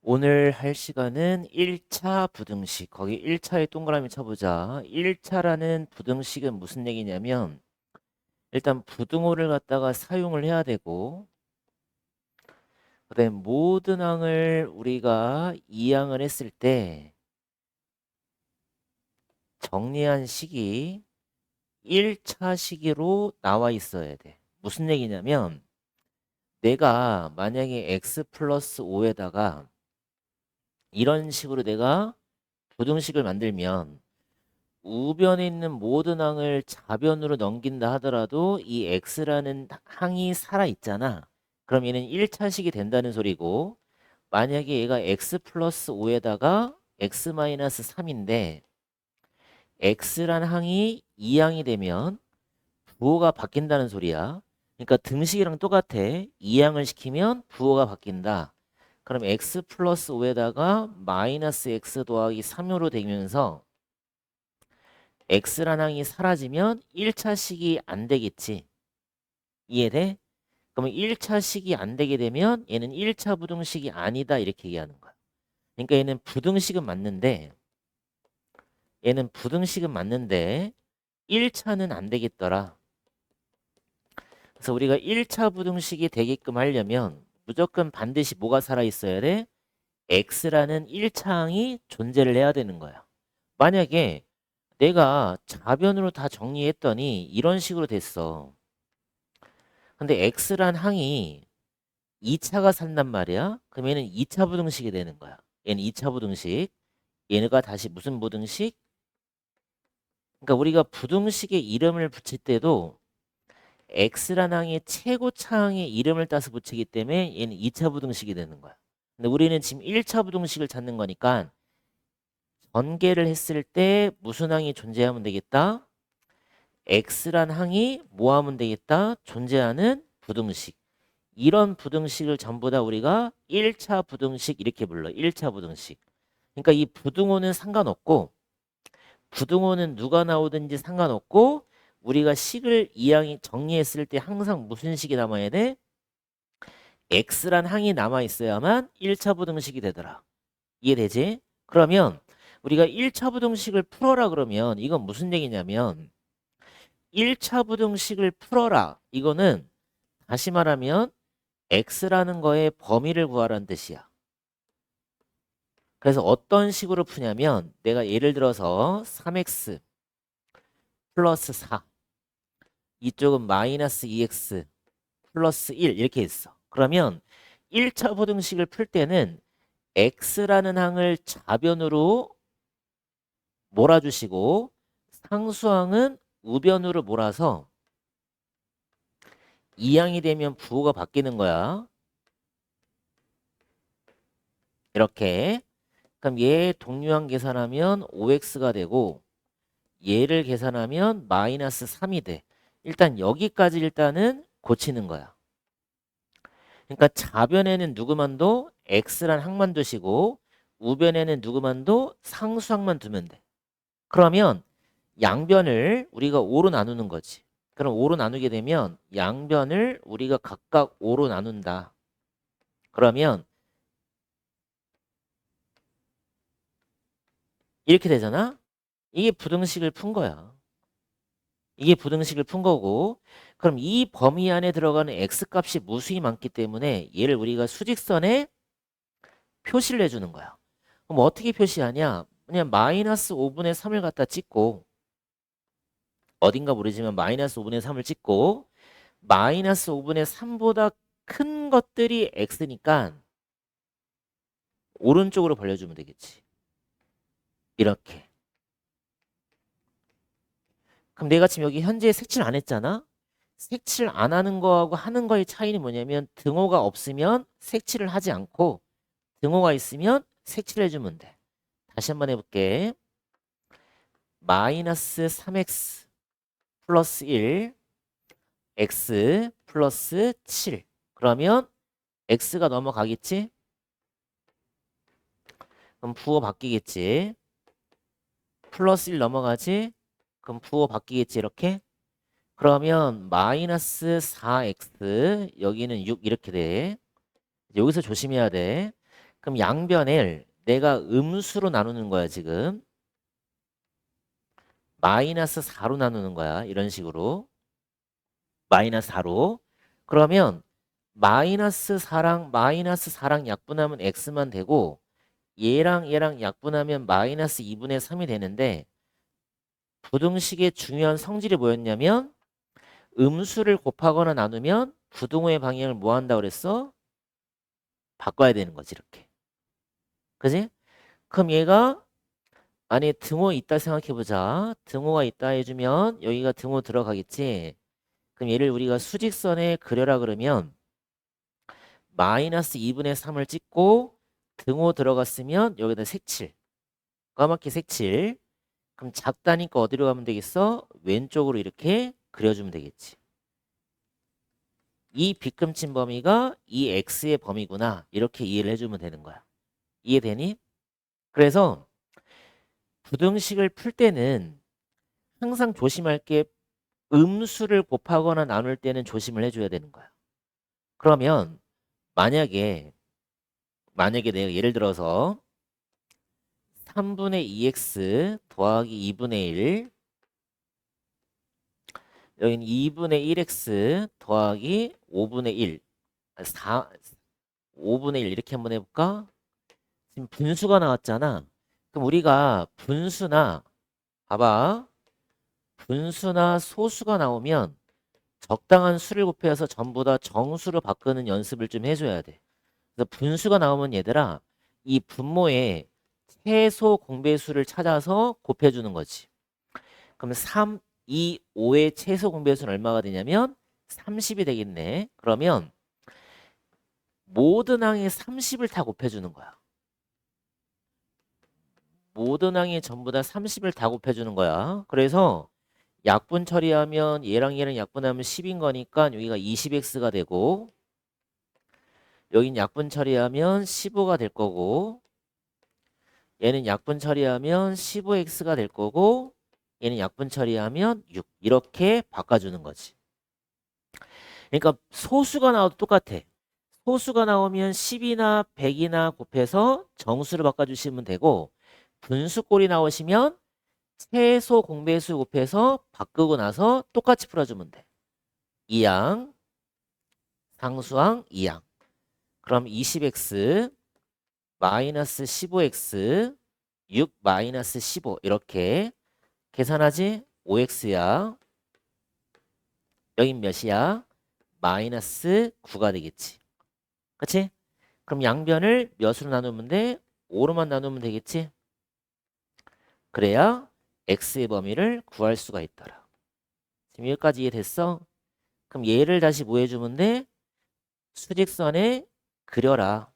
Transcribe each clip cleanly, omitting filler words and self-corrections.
오늘 할 시간은 1차 부등식. 거기 1차에 동그라미 쳐보자. 1차라는 부등식은 무슨 얘기냐면 일단 부등호를 갖다가 사용을 해야 되고 그다음에 모든 항을 우리가 이항을 했을 때 정리한 식이 1차 식으로 나와 있어야 돼. 무슨 얘기냐면 내가 만약에 x 플러스 5에다가 이런 식으로 내가 부등식을 만들면 우변에 있는 모든 항을 좌변으로 넘긴다 하더라도 이 x라는 항이 살아있잖아. 그럼 얘는 1차식이 된다는 소리고 만약에 얘가 x 플러스 5에다가 x 마이너스 3인데 x란 항이 2항이 되면 부호가 바뀐다는 소리야. 그러니까 등식이랑 똑같아. 2항을 시키면 부호가 바뀐다. 그럼 x 플러스 5에다가 마이너스 x 더하기 3으로 되면서 x란 항이 사라지면 1차식이 안 되겠지. 이해돼? 그러면 1차식이 안 되게 되면 얘는 1차 부등식이 아니다 이렇게 얘기하는 거야. 그러니까 얘는 부등식은 맞는데 1차는 안 되겠더라. 그래서 우리가 1차 부등식이 되게끔 하려면 무조건 반드시 뭐가 살아있어야 돼? x라는 1차 항이 존재를 해야 되는 거야. 만약에 내가 좌변으로 다 정리했더니 이런 식으로 됐어. 근데 x란 항이 2차가 산단 말이야. 그럼 얘는 2차 부등식이 되는 거야. 얘는 2차 부등식. 얘네가 다시 무슨 부등식? 그러니까 우리가 부등식의 이름을 붙일 때도 x란 항의 최고차항의 이름을 따서 붙이기 때문에 얘는 2차 부등식이 되는 거야. 근데 우리는 지금 1차 부등식을 찾는 거니까 전개를 했을 때 무슨 항이 존재하면 되겠다? x란 항이 뭐 하면 되겠다? 존재하는 부등식. 이런 부등식을 전부 다 우리가 1차 부등식 이렇게 불러. 1차 부등식. 그러니까 이 부등호는 상관없고 부등호는 누가 나오든지 상관없고 우리가 식을 이항이 정리했을 때 항상 무슨 식이 남아야 돼? x란 항이 남아 있어야만 1차 부등식이 되더라. 이해되지? 그러면 우리가 1차 부등식을 풀어라 그러면 이건 무슨 얘기냐면 1차 부등식을 풀어라. 이거는 다시 말하면 x라는 거의 범위를 구하라는 뜻이야. 그래서 어떤 식으로 푸냐면 내가 예를 들어서 3x 플러스 4 이쪽은 마이너스 2x 플러스 1 이렇게 했어. 그러면 1차 부등식을 풀 때는 x라는 항을 좌변으로 몰아주시고 상수항은 우변으로 몰아서 이항이 되면 부호가 바뀌는 거야. 이렇게. 그럼 얘 동류항 계산하면 5x가 되고 얘를 계산하면 마이너스 3이 돼. 일단 여기까지 일단은 고치는 거야. 그러니까 좌변에는 누구만 둬? x란 항만 두시고 우변에는 누구만 둬? 상수항만 두면 돼. 그러면 양변을 우리가 5로 나누는 거지. 그럼 5로 나누게 되면 양변을 우리가 각각 5로 나눈다. 그러면 이렇게 되잖아? 이게 부등식을 푼 거야. 이게 부등식을 푼 거고 그럼 이 범위 안에 들어가는 x값이 무수히 많기 때문에 얘를 우리가 수직선에 표시를 해주는 거야. 그럼 어떻게 표시하냐? 그냥 마이너스 5분의 3을 갖다 찍고 어딘가 모르지만 마이너스 5분의 3을 찍고 마이너스 5분의 3보다 큰 것들이 x니까 오른쪽으로 벌려주면 되겠지. 이렇게. 그럼 내가 지금 여기 현재 색칠 안 했잖아? 색칠 안 하는 거하고 하는 거의 차이는 뭐냐면 등호가 없으면 색칠을 하지 않고 등호가 있으면 색칠해주면 돼. 다시 한번 해볼게. 마이너스 3x 플러스 1 x 플러스 7 그러면 x가 넘어가겠지? 그럼 부호 바뀌겠지? 플러스 1 넘어가지? 그럼 부호 바뀌겠지 이렇게? 그러면 마이너스 4x 여기는 6 이렇게 돼. 여기서 조심해야 돼. 그럼 양변을 내가 음수로 나누는 거야, 지금. 마이너스 4로 나누는 거야. 이런 식으로. 마이너스 4로. 그러면 마이너스 4랑 약분하면 x만 되고 얘랑 약분하면 마이너스 2분의 3이 되는데 부등식의 중요한 성질이 뭐였냐면 음수를 곱하거나 나누면 부등호의 방향을 뭐 한다고 그랬어? 바꿔야 되는 거지, 이렇게. 그지? 그럼 얘가 안에 등호 있다 생각해보자. 등호가 있다 해주면 여기가 등호 들어가겠지. 그럼 얘를 우리가 수직선에 그려라 그러면 마이너스 2분의 3을 찍고 등호 들어갔으면 여기다 색칠. 까맣게 색칠. 그럼 작다니까 어디로 가면 되겠어? 왼쪽으로 이렇게 그려주면 되겠지. 이 빗금친 범위가 이 x의 범위구나. 이렇게 이해를 해주면 되는 거야. 이해되니? 그래서 부등식을 풀 때는 항상 조심할 게 음수를 곱하거나 나눌 때는 조심을 해줘야 되는 거야. 그러면 만약에 내가 예를 들어서 3분의 2x 더하기 2분의 1 여기는 2분의 1x 더하기 5분의 1 5분의 1 이렇게 한번 해볼까? 지금 분수가 나왔잖아. 그럼 우리가 봐봐. 분수나 소수가 나오면 적당한 수를 곱해서 전부 다 정수로 바꾸는 연습을 좀 해줘야 돼. 그래서 분수가 나오면 얘들아 이 분모에 최소 공배수를 찾아서 곱해주는 거지. 그럼 3, 2, 5의 최소 공배수는 얼마가 되냐면 30이 되겠네. 그러면 모든 항에 30을 다 곱해주는 거야. 모든 항에 전부 다 30을 다 곱해주는 거야. 그래서 약분 처리하면 얘랑 약분하면 10인 거니까 여기가 20x가 되고 여긴 약분 처리하면 15가 될 거고 얘는 약분 처리하면 15x가 될 거고 얘는 약분 처리하면 6 이렇게 바꿔주는 거지. 그러니까 소수가 나와도 똑같아. 소수가 나오면 10이나 100이나 곱해서 정수를 바꿔주시면 되고 분수꼴이 나오시면 최소 공배수 곱해서 바꾸고 나서 똑같이 풀어주면 돼. 2항, 상수항 2항. 그럼 20x 마이너스 15x 6 마이너스 15 이렇게 계산하지? 5x야. 여긴 몇이야? 마이너스 9가 되겠지. 그치? 그럼 양변을 몇으로 나누면 돼? 5로만 나누면 되겠지? 그래야 x의 범위를 구할 수가 있더라. 지금 여기까지 이해됐어? 그럼 얘를 다시 뭐 해주면 돼? 수직선에 그려라.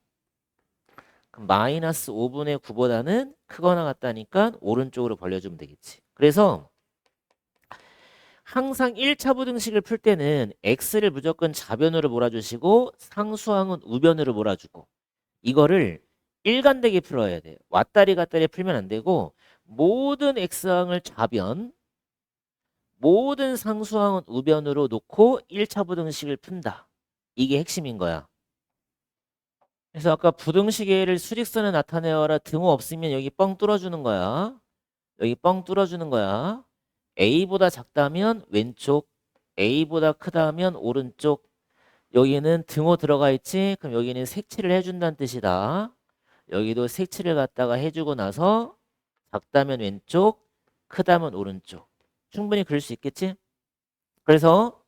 그럼 마이너스 5분의 9보다는 크거나 같다니까 오른쪽으로 벌려주면 되겠지. 그래서 항상 1차 부등식을 풀 때는 x를 무조건 좌변으로 몰아주시고 상수항은 우변으로 몰아주고 이거를 일관되게 풀어야 돼. 왔다리 갔다리 풀면 안 되고 모든 x항을 좌변 모든 상수항은 우변으로 놓고 1차 부등식을 푼다. 이게 핵심인 거야. 그래서 아까 부등식의 수직선에 나타내어라 등호 없으면 여기 뻥 뚫어주는 거야. 여기 뻥 뚫어주는 거야. A보다 작다면 왼쪽, A보다 크다면 오른쪽. 여기는 등호 들어가 있지? 그럼 여기는 색칠을 해준다는 뜻이다. 여기도 색칠을 갖다가 해주고 나서 작다면 왼쪽, 크다면 오른쪽. 충분히 그릴 수 있겠지? 그래서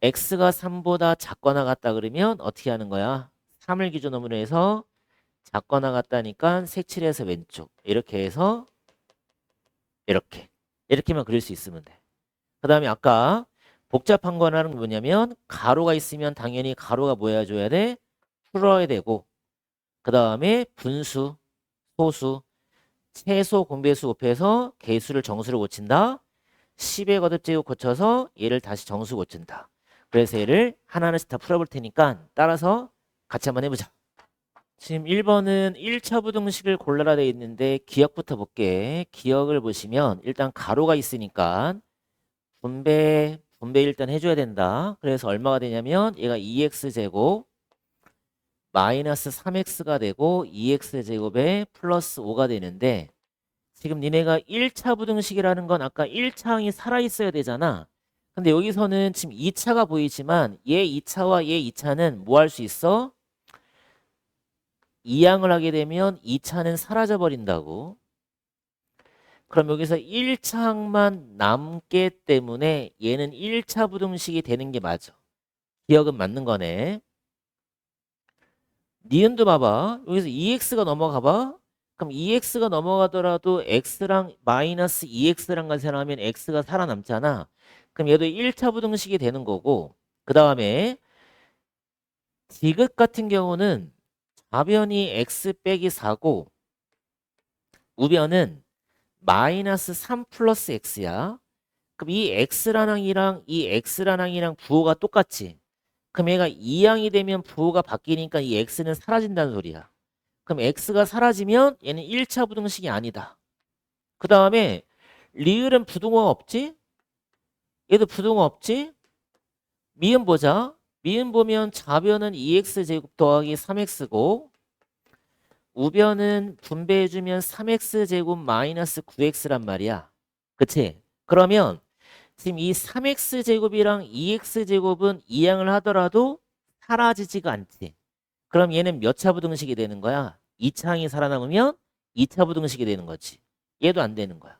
x가 3보다 작거나 같다 그러면 어떻게 하는 거야? 3을 기준으로 해서 작거나 같다니까 색칠해서 왼쪽. 이렇게 해서 이렇게만 그릴 수 있으면 돼. 그 다음에 아까 복잡한 거는 뭐냐면 가로가 있으면 당연히 가로가 뭐 해줘야 돼? 풀어야 되고 그 다음에 분수, 소수, 최소 공배수 곱해서 개수를 정수로 고친다. 10의 거듭제곱 고쳐서 얘를 다시 정수 고친다. 그래서 얘를 하나하나씩 다 풀어볼 테니까 따라서 같이 한번 해보자. 지금 1번은 1차 부등식을 골라라 돼 있는데 기억부터 볼게. 기억을 보시면 일단 가로가 있으니까 분배 일단 해줘야 된다. 그래서 얼마가 되냐면 얘가 2x제곱 마이너스 3x가 되고 2x 제곱에 플러스 5가 되는데 지금 니네가 1차 부등식이라는 건 아까 1차 항이 살아있어야 되잖아. 근데 여기서는 지금 2차가 보이지만 얘 2차와 얘 2차는 뭐 할 수 있어? 이항을 하게 되면 2차는 사라져 버린다고. 그럼 여기서 1차 항만 남기 때문에 얘는 1차 부등식이 되는 게 맞아. 기억은 맞는 거네. 니은도 봐봐. 여기서 2x가 넘어가봐. 그럼 2x가 넘어가더라도 x랑 마이너스 2x랑 계산하면 x가 살아남잖아. 그럼 얘도 1차 부등식이 되는 거고 그 다음에 디귿 같은 경우는 좌변이 x 빼기 4고 우변은 마이너스 3 플러스 x야. 그럼 이 x라는 항이랑 이 x라는 항이랑 부호가 똑같지. 그럼 얘가 2항이 되면 부호가 바뀌니까 이 x는 사라진다는 소리야. 그럼 x가 사라지면 얘는 1차 부등식이 아니다. 그 다음에 리을은 부등호가 없지? 얘도 부등호 없지? 미음 보자. 미음 보면 좌변은 2x제곱 더하기 3x고 우변은 분배해주면 3x제곱 마이너스 9x란 말이야. 그치? 그러면 지금 이 3x제곱이랑 2x제곱은 이항을 하더라도 사라지지가 않지. 그럼 얘는 몇 차 부등식이 되는 거야? 2차 항이 살아남으면 2차 부등식이 되는 거지. 얘도 안 되는 거야.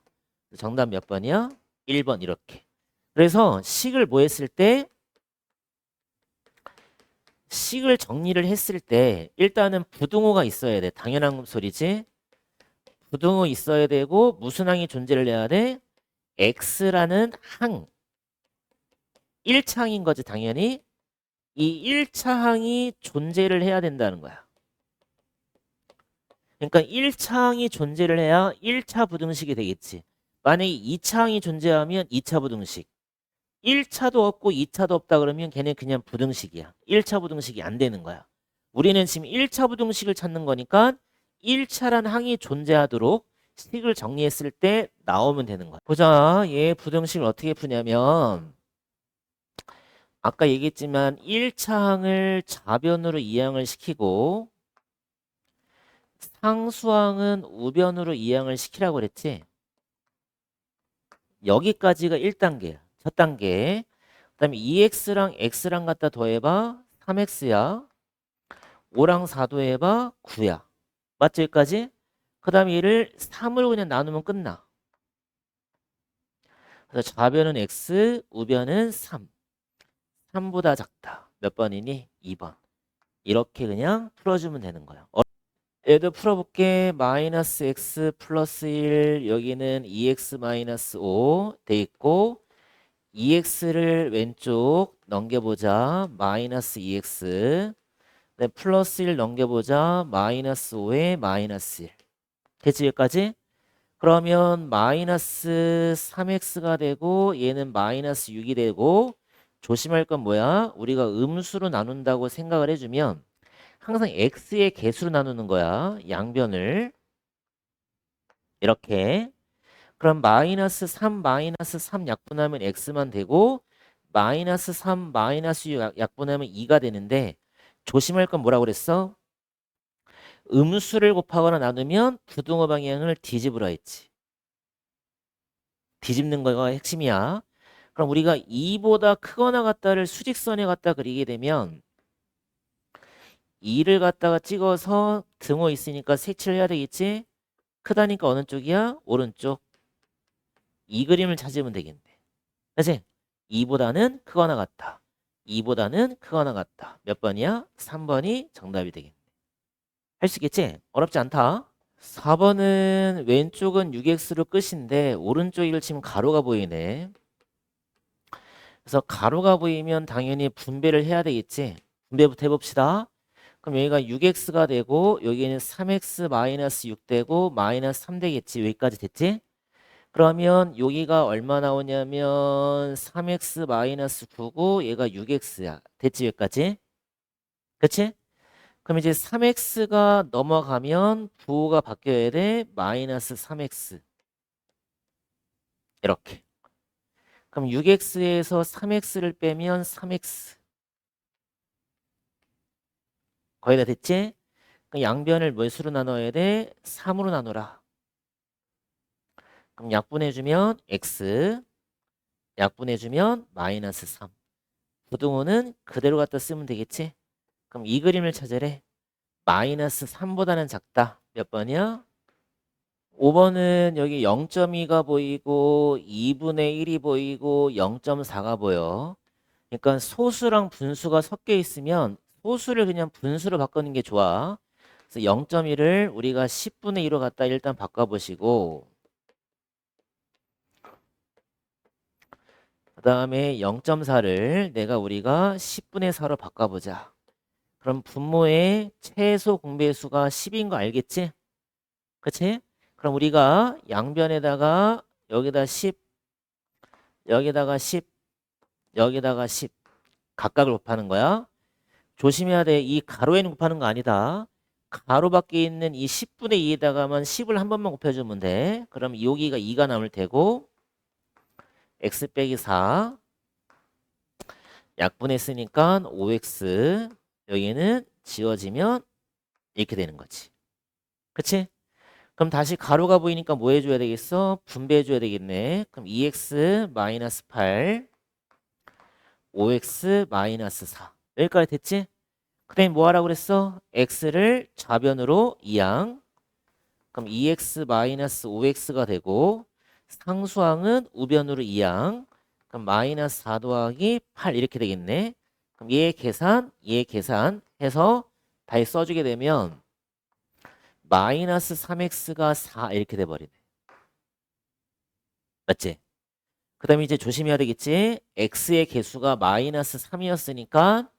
정답 몇 번이야? 1번 이렇게. 그래서 식을 뭐 했을 때 식을 정리를 했을 때 일단은 부등호가 있어야 돼. 당연한 소리지. 부등호 있어야 되고 무슨 항이 존재를 해야 돼? x라는 항. 1차 항인 거지 당연히. 이 1차 항이 존재를 해야 된다는 거야. 그러니까 1차 항이 존재를 해야 1차 부등식이 되겠지. 만약에 2차 항이 존재하면 2차 부등식. 1차도 없고 2차도 없다 그러면 걔는 그냥 부등식이야. 1차 부등식이 안 되는 거야. 우리는 지금 1차 부등식을 찾는 거니까 1차란 항이 존재하도록 식을 정리했을 때 나오면 되는 거야. 보자. 얘 부등식을 어떻게 푸냐면 아까 얘기했지만 1차 항을 좌변으로 이항을 시키고 상수항은 우변으로 이항을 시키라고 그랬지. 여기까지가 1단계야. 첫 단계. 그 다음에 2x랑 x랑 갖다 더해봐. 3x야. 5랑 4도 해봐. 9야. 맞죠? 여기까지? 그 다음에 얘를 3으로 그냥 나누면 끝나. 그래서 좌변은 x, 우변은 3. 3보다 작다. 몇 번이니? 2번. 이렇게 그냥 풀어주면 되는 거야. 얘도 풀어볼게. 마이너스 x 플러스 1 여기는 2x 마이너스 5 돼 있고 2x를 왼쪽 넘겨보자. 마이너스 2x 네, 플러스 1 넘겨보자. 마이너스 5에 마이너스 1 됐지 여기까지? 그러면 마이너스 3x가 되고 얘는 마이너스 6이 되고 조심할 건 뭐야? 우리가 음수로 나눈다고 생각을 해주면 항상 x의 개수로 나누는 거야. 양변을. 이렇게. 그럼 마이너스 3, 마이너스 3 약분하면 x만 되고 마이너스 3, 마이너스 6 약분하면 2가 되는데 조심할 건 뭐라고 그랬어? 음수를 곱하거나 나누면 부등호 방향을 뒤집으라 했지. 뒤집는 거가 핵심이야. 그럼 우리가 2보다 크거나 같다를 수직선에 갖다 그리게 되면 2를 갖다가 찍어서 등호 있으니까 색칠을 해야 되겠지? 크다니까 어느 쪽이야? 오른쪽. 이 그림을 찾으면 되겠네. 그치? 2보다는 크거나 같다. 2보다는 크거나 같다. 몇 번이야? 3번이 정답이 되겠네. 할 수 있겠지? 어렵지 않다. 4번은 왼쪽은 6x로 끝인데 오른쪽을 지금 가로가 보이네. 그래서 가로가 보이면 당연히 분배를 해야 되겠지. 분배부터 해봅시다. 그럼 여기가 6x가 되고 여기는 3x 마이너스 6 되고 마이너스 3 되겠지. 여기까지 됐지? 그러면 여기가 얼마 나오냐면 3x 마이너스 9고 얘가 6x야. 됐지? 여기까지? 그치? 그럼 이제 3x가 넘어가면 부호가 바뀌어야 돼. 마이너스 3x. 이렇게. 그럼 6x에서 3x를 빼면 3x. 거의 다 됐지? 그럼 양변을 몇으로 나눠야 돼? 3으로 나눠라. 그럼 약분해주면 x, 약분해주면 마이너스 3. 부등호는 그대로 갖다 쓰면 되겠지? 그럼 이 그림을 찾으래. 마이너스 3보다는 작다. 몇 번이야? 5번은 여기 0.2가 보이고 2분의 1이 보이고 0.4가 보여. 그러니까 소수랑 분수가 섞여 있으면 소수를 그냥 분수로 바꾸는 게 좋아. 그래서 0.1을 우리가 10분의 2로 갖다 일단 바꿔보시고 그 다음에 0.4를 우리가 10분의 4로 바꿔보자. 그럼 분모의 최소 공배수가 10인 거 알겠지? 그치? 그럼 우리가 양변에다가 여기다 10, 여기다가 10, 여기다가 10 각각을 곱하는 거야. 조심해야 돼. 이 가로에는 곱하는 거 아니다. 가로 밖에 있는 이 10분의 2에다가만 10을 한 번만 곱해주면 돼. 그럼 여기가 2가 남을 테고 x 빼기 4 약분했으니까 5x 여기는 지워지면 이렇게 되는 거지. 그치? 그럼 다시 가로가 보이니까 뭐 해줘야 되겠어? 분배해줘야 되겠네. 그럼 2x 마이너스 8 5x 마이너스 4 여기까지 됐지? 그 다음에 뭐 하라고 그랬어? x를 좌변으로 이항 그럼 2x 마이너스 5x가 되고 상수항은 우변으로 이항 그럼 마이너스 4 더하기 8 이렇게 되겠네. 그럼 얘 계산 해서 다시 써주게 되면 마이너스 3x가 4 이렇게 돼버리네. 맞지? 그 다음에 이제 조심해야 되겠지? x의 개수가 마이너스 3이었으니까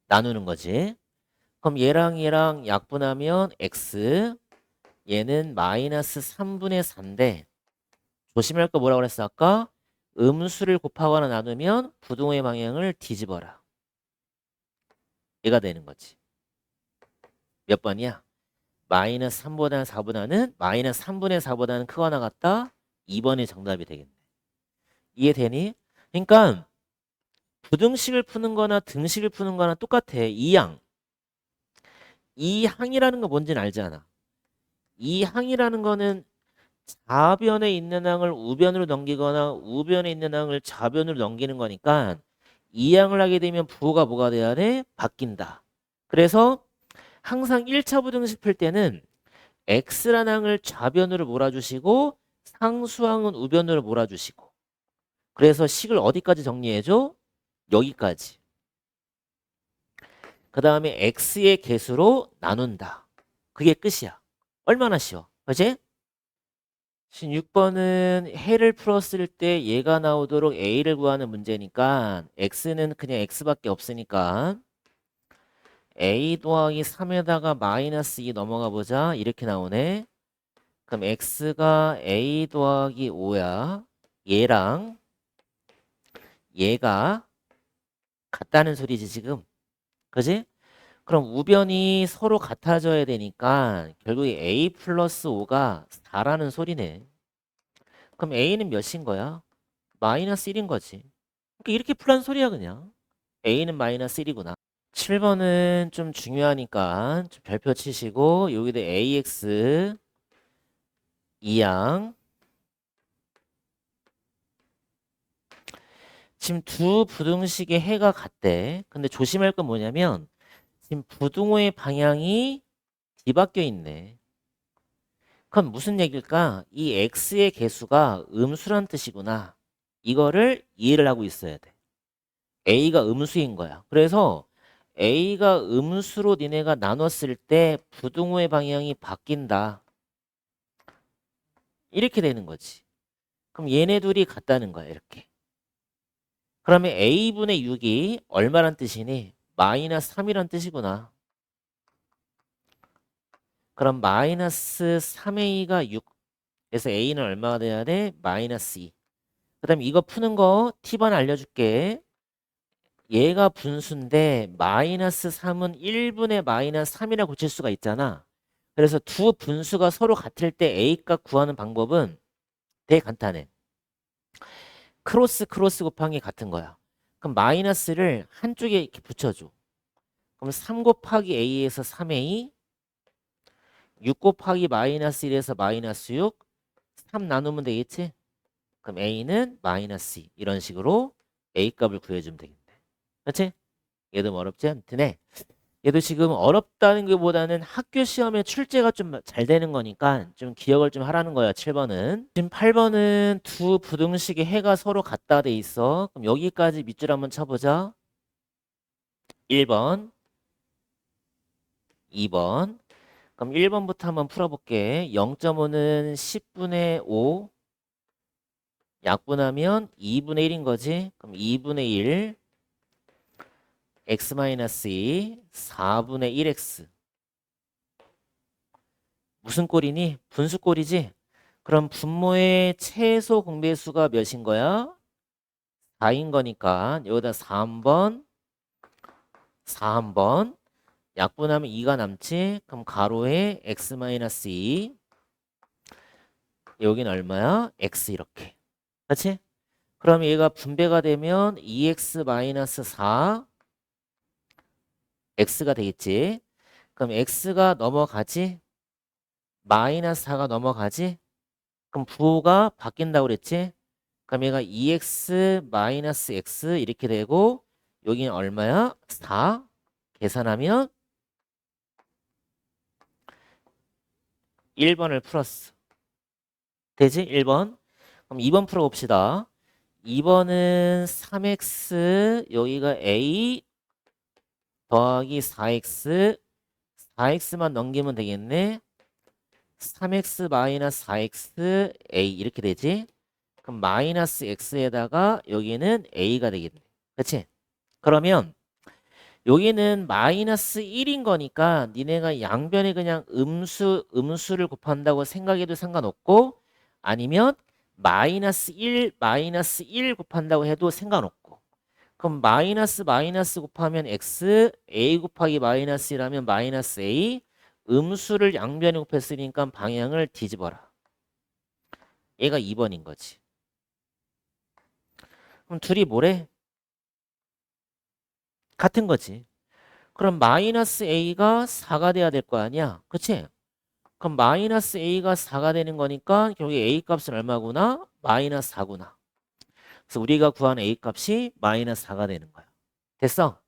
나누는 거지. 그럼 얘랑 약분하면 x 얘는 마이너스 3분의 4인데 조심할 거 뭐라고 그랬어 아까? 음수를 곱하거나 나누면 부등호의 방향을 뒤집어라. 얘가 되는 거지. 몇 번이야? 마이너스 3보다는 4보다는 마이너스 3분의 4보다는 크거나 같다? 2번이 정답이 되겠네. 이해되니? 그러니까 부등식을 푸는 거나 등식을 푸는 거나 똑같아. 이항. 이항이라는 거 뭔지는 알잖아. 이항이라는 거는 좌변에 있는 항을 우변으로 넘기거나 우변에 있는 항을 좌변으로 넘기는 거니까 이항을 하게 되면 부호가 뭐가 돼야 돼? 바뀐다. 그래서 항상 1차 부등식 풀 때는 x라는 항을 좌변으로 몰아주시고 상수항은 우변으로 몰아주시고 그래서 식을 어디까지 정리해줘? 여기까지. 그 다음에 x의 개수로 나눈다. 그게 끝이야. 얼마나 쉬워. 그치? 6번은 해를 풀었을 때 얘가 나오도록 a를 구하는 문제니까 x는 그냥 x밖에 없으니까 a 더하기 3에다가 마이너스 2 넘어가 보자. 이렇게 나오네. 그럼 x가 a 더하기 5야. 얘랑 얘가 같다는 소리지 지금. 그지? 그럼 우변이 서로 같아져야 되니까 결국에 a 플러스 5가 4라는 소리네. 그럼 a는 몇인 거야? 마이너스 1인 거지. 그러니까 이렇게 풀란 소리야 그냥. a는 마이너스 1이구나. 7번은 좀 중요하니까 좀 별표 치시고 여기다 ax 2항 지금 두 부등식의 해가 같대. 근데 조심할 건 뭐냐면 지금 부등호의 방향이 뒤바뀌어 있네. 그럼 무슨 얘기일까? 이 x의 개수가 음수란 뜻이구나. 이거를 이해를 하고 있어야 돼. a가 음수인 거야. 그래서 a가 음수로 니네가 나눴을 때 부등호의 방향이 바뀐다. 이렇게 되는 거지. 그럼 얘네 둘이 같다는 거야. 이렇게. 그러면 a분의 6이 얼마란 뜻이니? 마이너스 3이란 뜻이구나. 그럼 마이너스 3a가 6. 그래서 a는 얼마가 돼야 돼? 마이너스 2. 그 다음에 이거 푸는 거 팁 하나 알려줄게. 얘가 분수인데 마이너스 3은 1분의 마이너스 3이라 고칠 수가 있잖아. 그래서 두 분수가 서로 같을 때 a값 구하는 방법은 되게 간단해. 크로스 곱하기 같은 거야. 그럼 마이너스를 한쪽에 이렇게 붙여줘. 그럼 3 곱하기 a에서 3a, 6 곱하기 마이너스 1에서 마이너스 6, 3 나누면 되겠지? 그럼 a는 마이너스 2. 이런 식으로 a 값을 구해주면 되겠네. 그렇지? 얘도 뭐 어렵지? 아무튼 얘도 지금 어렵다는 것보다는 학교 시험에 출제가 좀 잘 되는 거니까 좀 기억을 좀 하라는 거야. 7번은. 지금 8번은 두 부등식의 해가 서로 같다 돼 있어. 그럼 여기까지 밑줄 한번 쳐보자. 1번, 2번. 그럼 1번부터 한번 풀어볼게. 0.5는 10분의 5 약분하면 2분의 1인 거지. 그럼 2분의 1 x-2 4분의 1x. 무슨 꼴이니? 분수 꼴이지? 그럼 분모의 최소 공배수가 몇인 거야? 4인 거니까 여기다 3번 약분하면 2가 남지? 그럼 가로에 x-2 여기는 얼마야? x 이렇게. 그렇지? 그럼 얘가 분배가 되면 2x-4 x가 되겠지? 그럼 x가 넘어가지? 마이너스 4가 넘어가지? 그럼 부호가 바뀐다고 그랬지? 그럼 얘가 2x 마이너스 x 이렇게 되고 여기는 얼마야? 4 계산하면 1번을 풀었어. 되지? 1번. 그럼 2번 풀어봅시다. 2번은 3x 여기가 a 더하기 4x 4x만 넘기면 되겠네. 3x 마이너스 4x a 이렇게 되지? 그럼 마이너스 x에다가 여기는 a가 되겠네. 그치? 그러면 여기는 마이너스 1인 거니까 니네가 양변에 그냥 음수를 곱한다고 생각해도 상관없고 아니면 마이너스 1 곱한다고 해도 상관없고 그럼 마이너스 곱하면 x, a 곱하기 마이너스 1하면 마이너스 a 음수를 양변에 곱했으니까 방향을 뒤집어라. 얘가 2번인 거지. 그럼 둘이 뭐래? 같은 거지. 그럼 마이너스 a가 4가 돼야 될 거 아니야. 그치? 그럼 마이너스 a가 4가 되는 거니까 결국에 a 값은 얼마구나? 마이너스 4구나. 그래서 우리가 구한 a 값이 마이너스 4가 되는 거야. 됐어?